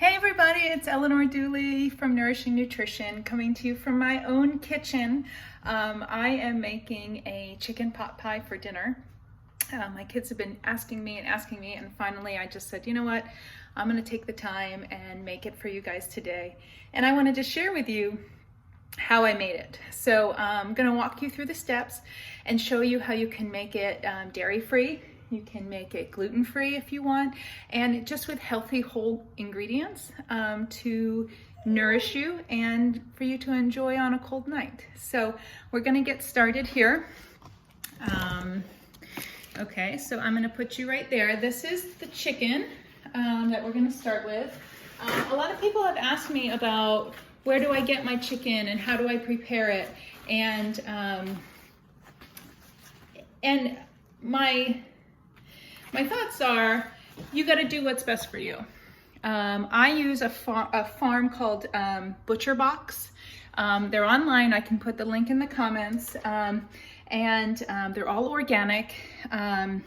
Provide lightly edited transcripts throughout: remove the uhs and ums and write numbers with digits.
Hey everybody, it's Eleanor Dooley from Nourishing Nutrition coming to you from my own kitchen. I am making a chicken pot pie for dinner. My kids have been asking me and finally I just said, you know what, I'm gonna take the time and make it for you guys today. And I wanted to share with you how I made it. So I'm gonna walk you through the steps and show you how you can make it dairy-free. You can make it gluten-free if you want, and just with healthy whole ingredients to nourish you and for you to enjoy on a cold night. So we're gonna get started here. Okay, so I'm gonna put you right there. This is the chicken that we're gonna start with. A lot of people have asked me about where do I get my chicken and how do I prepare it, and my thoughts are, you got to do what's best for you. I use a farm called Butcher Box. They're online. I can put the link in the comments. And they're all organic. And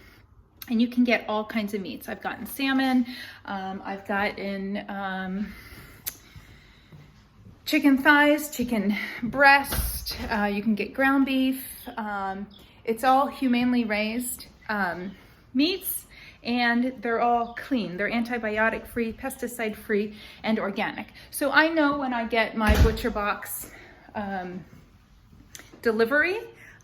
you can get all kinds of meats. I've gotten salmon. I've gotten chicken thighs, chicken breast. You can get ground beef. It's all humanely raised meats, and they're all clean. They're antibiotic free, pesticide free, and organic. So I know when I get my Butcher Box delivery,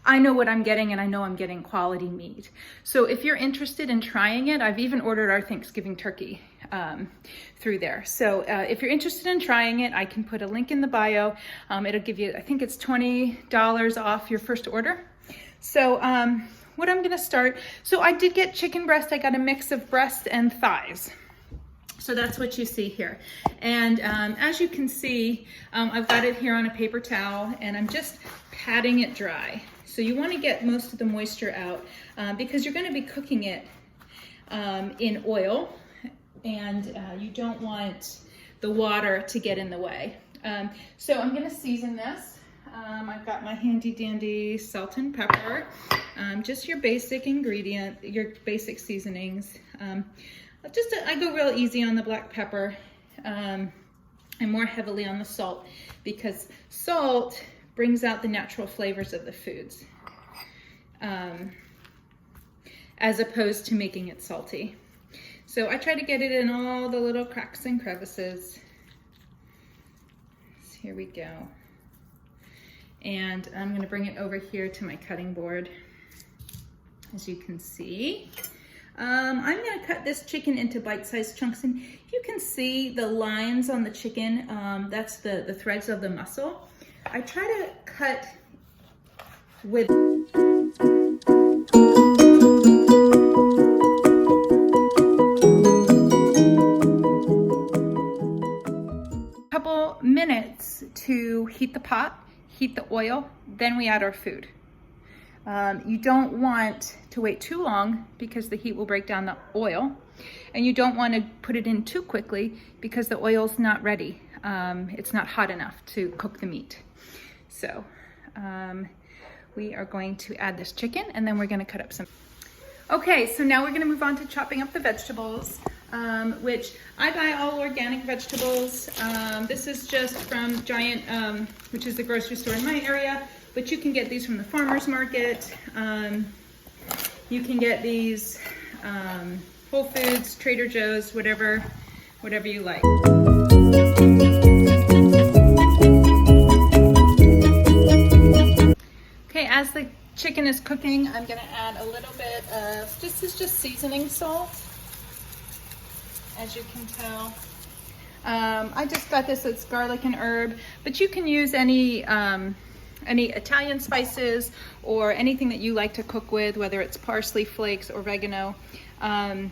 I know what I'm getting, and I know I'm getting quality meat. So if you're interested in trying it, I've even ordered our Thanksgiving turkey through there. So if you're interested in trying it, I can put a link in the bio. It'll give you, I think it's $20 off your first order. So what I'm gonna start, so I did get chicken breast. I got a mix of breast and thighs. So that's what you see here. And as you can see, I've got it here on a paper towel and I'm just patting it dry. So you wanna get most of the moisture out because you're gonna be cooking it in oil, and you don't want the water to get in the way. So I'm gonna season this. I've got my handy dandy salt and pepper, just your basic ingredient, your basic seasonings. I go real easy on the black pepper and more heavily on the salt because salt brings out the natural flavors of the foods as opposed to making it salty. So I try to get it in all the little cracks and crevices. So here we go. And I'm gonna bring it over here to my cutting board. As you can see, I'm gonna cut this chicken into bite-sized chunks, and you can see the lines on the chicken, that's the threads of the muscle. I try to cut with a couple minutes to heat the pot, heat the oil, then we add our food. You don't want to wait too long because the heat will break down the oil, and you don't want to put it in too quickly because the oil's not ready. It's not hot enough to cook the meat. So we are going to add this chicken, and then we're going to cut up some. Okay, so now we're going to move on to chopping up the vegetables, which I buy all organic vegetables. This is just from Giant, which is the grocery store in my area, but you can get these from the farmer's market. You can get these Whole Foods, Trader Joe's, whatever you like. Okay, as the chicken is cooking, I'm gonna add a little bit of, this is just seasoning salt, as you can tell. I just got this, it's garlic and herb, but you can use any Italian spices or anything that you like to cook with, whether it's parsley flakes or oregano. And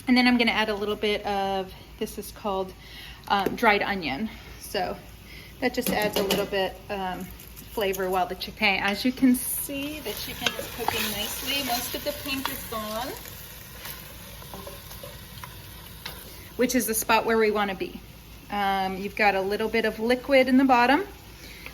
then I'm gonna add a little bit of, this is called dried onion. So that just adds a little bit flavor while the chicken, okay, as you can see, the chicken is cooking nicely. Most of the pink is gone, which is the spot where we want to be. You've got a little bit of liquid in the bottom,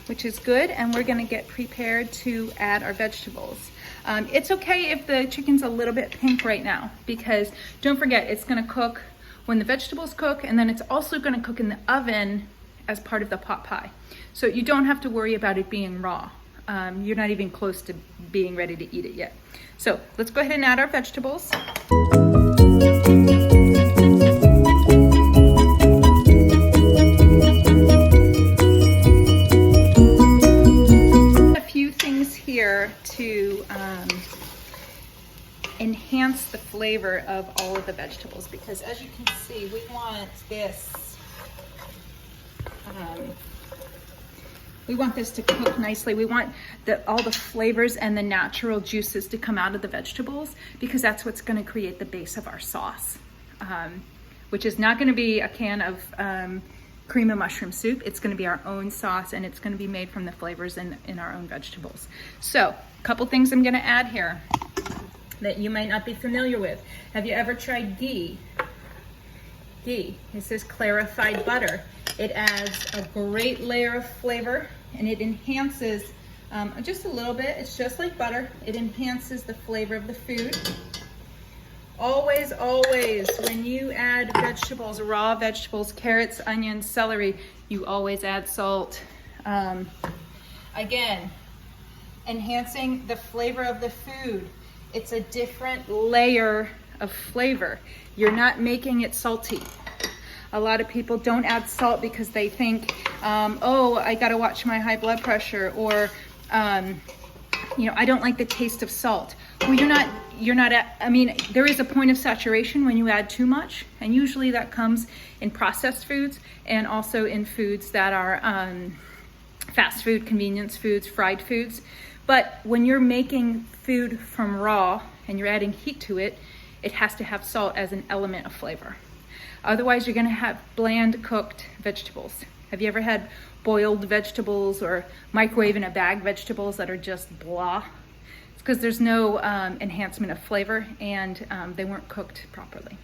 which is good, and we're going to get prepared to add our vegetables. It's okay if the chicken's a little bit pink right now, because don't forget, it's going to cook when the vegetables cook, and then it's also gonna cook in the oven as part of the pot pie. So you don't have to worry about it being raw. You're not even close to being ready to eat it yet. So let's go ahead and add our vegetables. A few things here to enhance the flavor of all of the vegetables, because as you can see, we want this to cook nicely. We want all the flavors and the natural juices to come out of the vegetables, because that's what's going to create the base of our sauce, which is not going to be a can of cream of mushroom soup. It's going to be our own sauce, and it's going to be made from the flavors in our own vegetables. So a couple things I'm going to add here that you might not be familiar with. Have you ever tried ghee? Ghee, this is clarified butter. It adds a great layer of flavor, and it enhances just a little bit. It's just like butter. It enhances the flavor of the food. Always, always, when you add vegetables, raw vegetables, carrots, onions, celery, you always add salt. Again, enhancing the flavor of the food. It's a different layer of flavor. You're not making it salty. A lot of people don't add salt because they think, oh, I gotta watch my high blood pressure, or, you know, I don't like the taste of salt. Well, I mean, there is a point of saturation when you add too much, and usually that comes in processed foods and also in foods that are fast food, convenience foods, fried foods. But when you're making food from raw and you're adding heat to it, it has to have salt as an element of flavor. Otherwise, you're gonna have bland cooked vegetables. Have you ever had boiled vegetables or microwave in a bag vegetables that are just blah? It's because there's no enhancement of flavor, and they weren't cooked properly.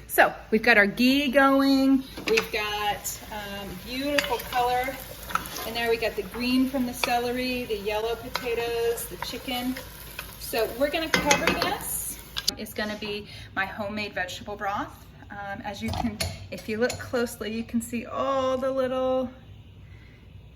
So we've got our ghee going. We've got beautiful color. And there we got the green from the celery, the yellow potatoes, the chicken. So we're gonna cover this. It's gonna be my homemade vegetable broth. As you can, if you look closely, you can see all the little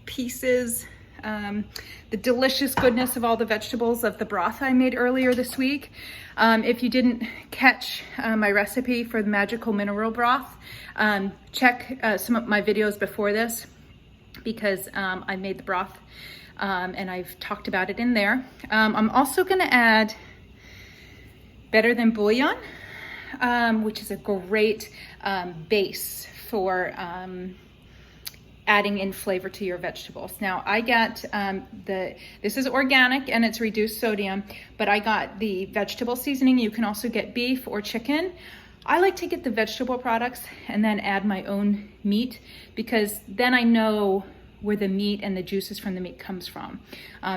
pieces, the delicious goodness of all the vegetables of the broth I made earlier this week. If you didn't catch my recipe for the magical mineral broth, check some of my videos before this, because I made the broth and I've talked about it in there. I'm also gonna add Better Than Bouillon, which is a great base for adding in flavor to your vegetables. Now I got this is organic and it's reduced sodium, but I got the vegetable seasoning. You can also get beef or chicken. I like to get the vegetable products and then add my own meat, because then I know where the meat and the juices from the meat comes from.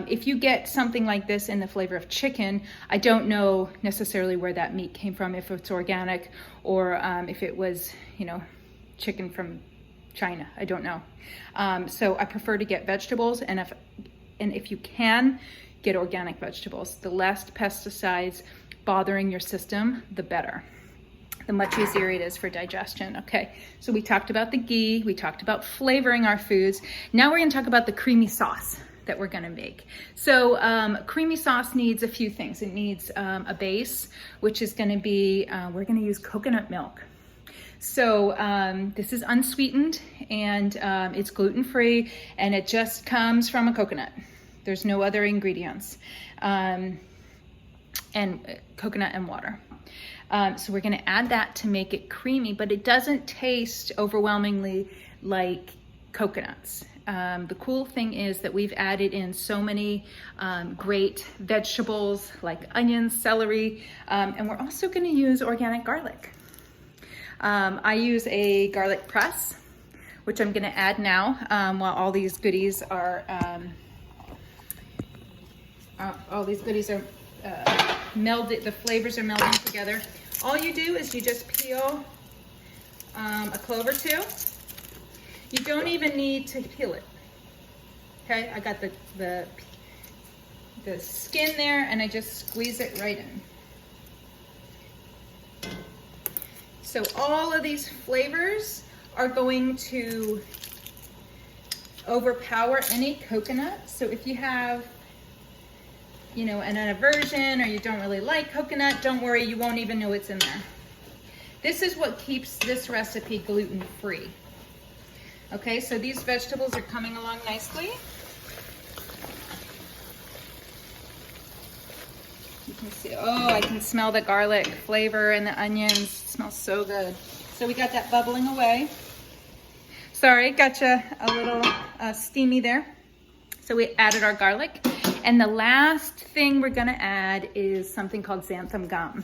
If you get something like this in the flavor of chicken, I don't know necessarily where that meat came from, if it's organic or if it was, you know, chicken from China. I don't know. So I prefer to get vegetables, and if you can, get organic vegetables. The less pesticides bothering your system, the better. The much easier it is for digestion. Okay, so we talked about the ghee, we talked about flavoring our foods. Now we're gonna talk about the creamy sauce that we're gonna make. So creamy sauce needs a few things. It needs a base, which is gonna be, we're gonna use coconut milk. So this is unsweetened, and it's gluten-free, and it just comes from a coconut. There's no other ingredients. And coconut and water. So we're gonna add that to make it creamy, but it doesn't taste overwhelmingly like coconuts. The cool thing is that we've added in so many great vegetables like onions, celery, and we're also gonna use organic garlic. I use a garlic press, which I'm gonna add now while all these goodies are melded, the flavors are melding together. All you do is you just peel a clove or two. You don't even need to peel it. Okay, I got the skin there, and I just squeeze it right in. So all of these flavors are going to overpower any coconut. So if you have, you know, an aversion or you don't really like coconut, don't worry, you won't even know it's in there. This is what keeps this recipe gluten-free. Okay, so these vegetables are coming along nicely. You can see, oh, I can smell the garlic flavor and the onions. It smells so good. So we got that bubbling away. Sorry, gotcha a little steamy there. So we added our garlic. And the last thing we're gonna add is something called xanthan gum.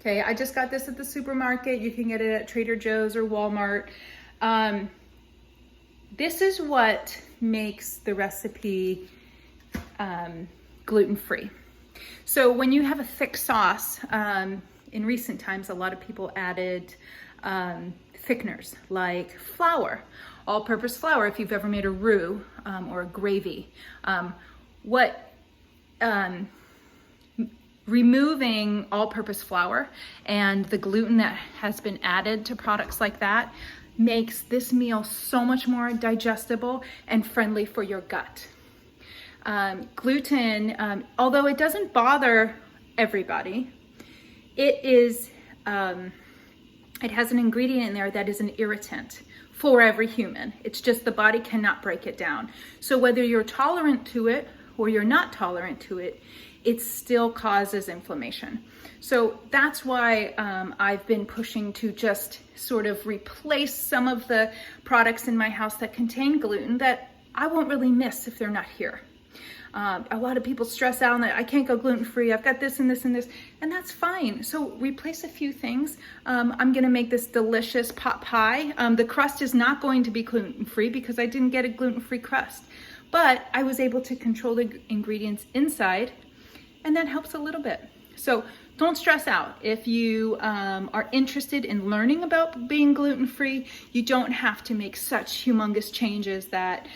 Okay, I just got this at the supermarket. You can get it at Trader Joe's or Walmart. This is what makes the recipe gluten-free. So when you have a thick sauce, in recent times, a lot of people added thickeners like flour, all-purpose flour, if you've ever made a roux or a gravy. Removing all-purpose flour and the gluten that has been added to products like that makes this meal so much more digestible and friendly for your gut. Gluten, although it doesn't bother everybody, it has an ingredient in there that is an irritant for every human. It's just the body cannot break it down. So whether you're tolerant to it or you're not tolerant to it, it still causes inflammation. So that's why I've been pushing to just sort of replace some of the products in my house that contain gluten that I won't really miss if they're not here. A lot of people stress out that I can't go gluten-free, I've got this and this and this, and that's fine. So replace a few things. I'm gonna make this delicious pot pie. The crust is not going to be gluten-free because I didn't get a gluten-free crust, but I was able to control the ingredients inside, and that helps a little bit. So don't stress out. If you are interested in learning about being gluten-free, you don't have to make such humongous changes that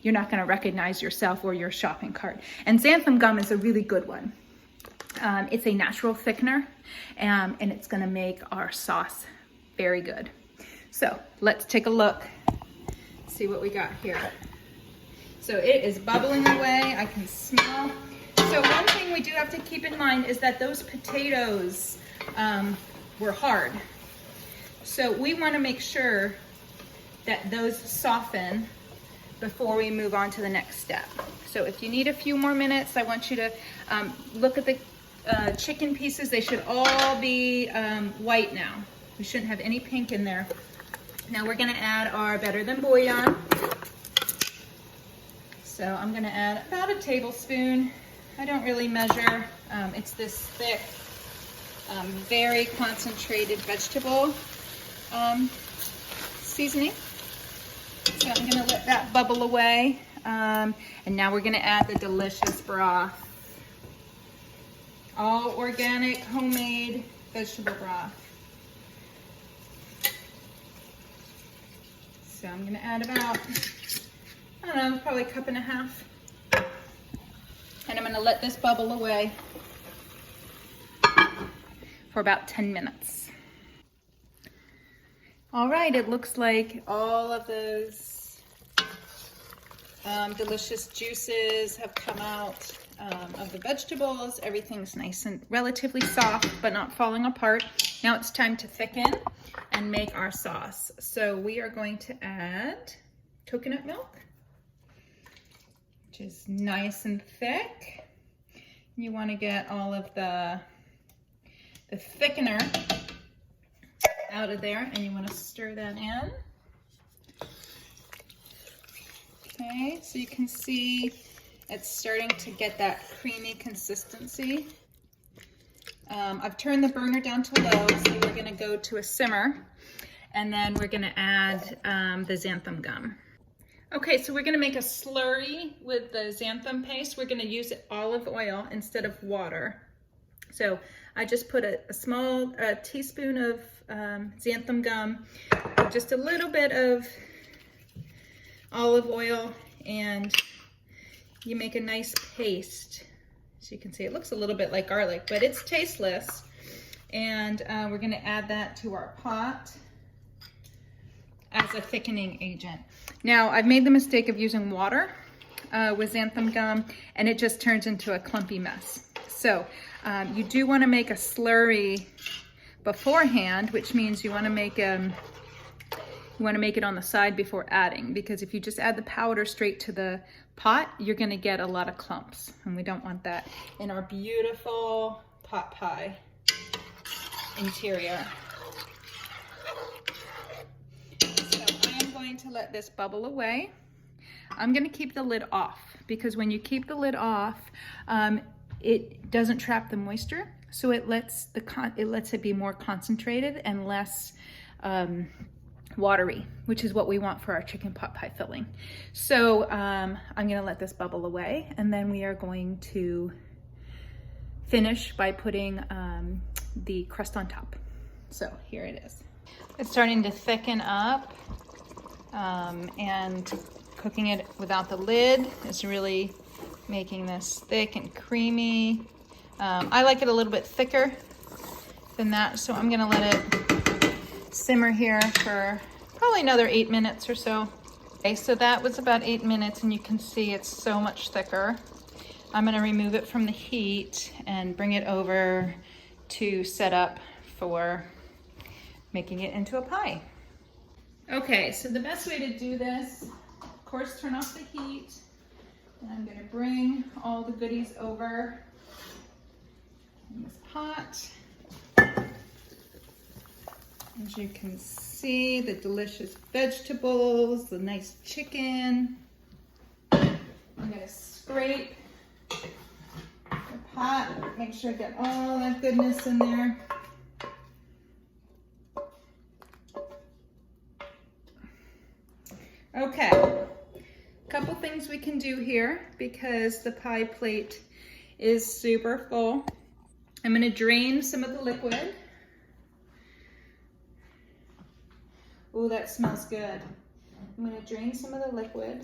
you're not gonna recognize yourself or your shopping cart. And xanthan gum is a really good one. It's a natural thickener, and it's gonna make our sauce very good. So let's take a look, see what we got here. So it is bubbling away, I can smell. So one thing we do have to keep in mind is that those potatoes were hard. So we want to make sure that those soften before we move on to the next step. So if you need a few more minutes, I want you to look at the chicken pieces. They should all be white now. We shouldn't have any pink in there. Now we're going to add our Better Than bouillon. So I'm going to add about a tablespoon. I don't really measure. It's this thick, very concentrated vegetable seasoning. So I'm gonna let that bubble away. And now we're gonna add the delicious broth. All organic, homemade vegetable broth. So I'm gonna add about, I don't know, probably a cup and a half. And I'm gonna let this bubble away for about 10 minutes. All right, it looks like all of those delicious juices have come out of the vegetables. Everything's nice and relatively soft, but not falling apart. Now it's time to thicken and make our sauce. So we are going to add coconut milk, which is nice and thick. You want to get all of the thickener out of there, and you want to stir that in. Okay, so you can see it's starting to get that creamy consistency. I've turned the burner down to low, so we're going to go to a simmer, and then we're going to add the xanthan gum. Okay, so we're gonna make a slurry with the xanthan paste. We're gonna use olive oil instead of water. So I just put a small teaspoon of xanthan gum, just a little bit of olive oil, and you make a nice paste. So you can see it looks a little bit like garlic, but it's tasteless. and we're gonna add that to our pot as a thickening agent. Now, I've made the mistake of using water with xanthan gum, and it just turns into a clumpy mess. So you do wanna make a slurry beforehand, which means you wanna make it on the side before adding, because if you just add the powder straight to the pot, you're gonna get a lot of clumps, and we don't want that in our beautiful pot pie interior. To let this bubble away. I'm going to keep the lid off, because when you keep the lid off, it doesn't trap the moisture, so it lets it be more concentrated and less watery, which is what we want for our chicken pot pie filling. So I'm going to let this bubble away, and then we are going to finish by putting the crust on top. So here it is. It's starting to thicken up. And cooking it without the lid is really making this thick and creamy. I like it a little bit thicker than that, so I'm gonna let it simmer here for probably another 8 minutes or so. Okay, so that was about 8 minutes, and you can see it's so much thicker. I'm gonna remove it from the heat and bring it over to set up for making it into a pie. Okay, so the best way to do this, of course, turn off the heat. And I'm gonna bring all the goodies over in this pot. As you can see, the delicious vegetables, the nice chicken. I'm gonna scrape the pot, make sure I get all that goodness in there. Okay, a couple things we can do here because the pie plate is super full. I'm going to drain some of the liquid. Oh, that smells good. I'm going to drain some of the liquid.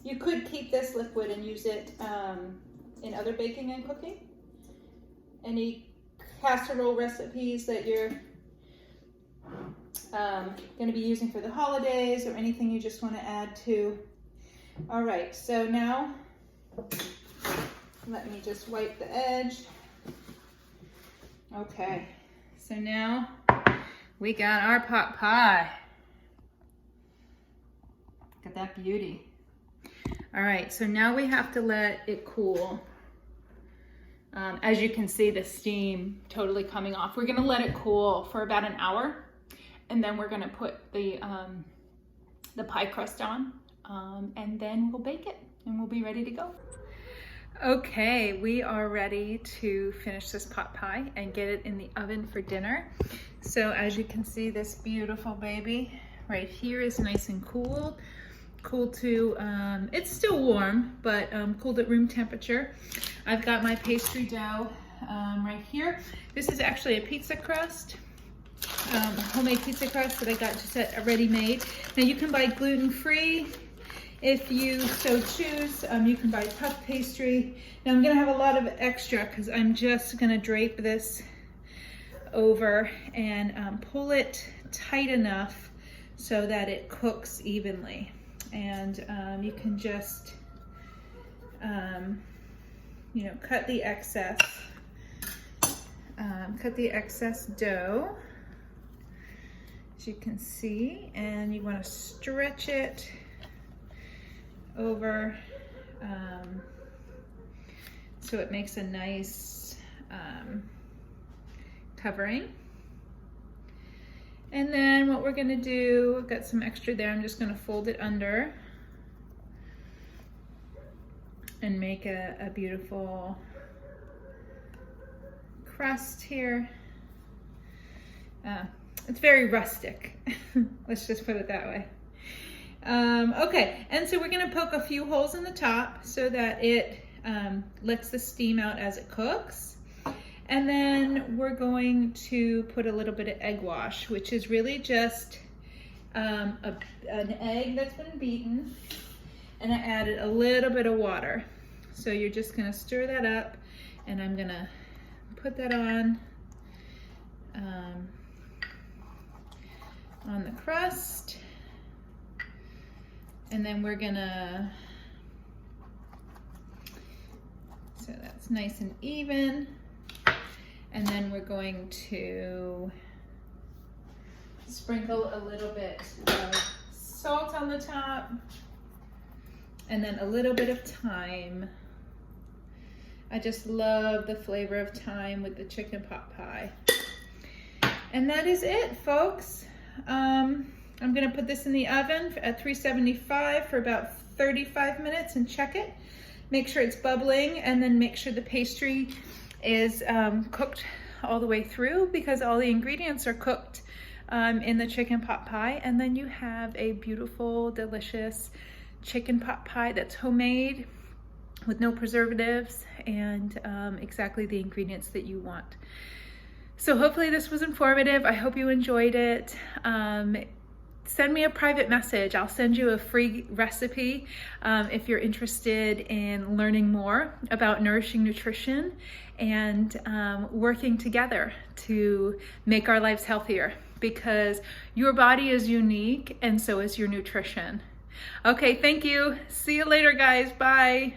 You could keep this liquid and use it in other baking and cooking. Any casserole recipes that you're going to be using for the holidays, or anything you just want to add to. All right, so now let me just wipe the edge. Okay, so now we got our pot pie. Look at that beauty. All right, so now we have to let it cool. As you can see, the steam totally coming off. We're gonna let it cool for about an hour. And then we're gonna put the pie crust on, and then we'll bake it, and we'll be ready to go. Okay, we are ready to finish this pot pie and get it in the oven for dinner. So as you can see, this beautiful baby right here is nice and cool. Cool to, it's still warm, but cooled at room temperature. I've got my pastry dough right here. This is actually a pizza crust. Homemade pizza crust that I got just ready made. Now you can buy gluten-free if you so choose. You can buy puff pastry. Now I'm gonna have a lot of extra because I'm just gonna drape this over and pull it tight enough so that it cooks evenly. And you can just, you know, cut the excess dough, as you can see, and you want to stretch it over so it makes a nice covering. And then what we're going to do, I've got some extra there, I'm just going to fold it under and make a beautiful crust here. It's very rustic. Let's just put it that way. Okay, and so we're going to poke a few holes in the top so that it lets the steam out as it cooks. And then we're going to put a little bit of egg wash, which is really just an egg that's been beaten, and I added a little bit of water. So you're just going to stir that up, and I'm going to put that on the crust. And then we're gonna, so that's nice and even. And then we're going to sprinkle a little bit of salt on the top, and then a little bit of thyme. I just love the flavor of thyme with the chicken pot pie. And that is it, folks. I'm gonna put this in the oven at 375 for about 35 minutes and check it. Make sure it's bubbling, and then make sure the pastry is cooked all the way through, because all the ingredients are cooked in the chicken pot pie. And then you have a beautiful, delicious chicken pot pie that's homemade with no preservatives and exactly the ingredients that you want. So hopefully this was informative. I hope you enjoyed it. Send me a private message. I'll send you a free recipe if you're interested in learning more about nourishing nutrition and working together to make our lives healthier, because your body is unique and so is your nutrition. Okay, thank you. See you later, guys. Bye.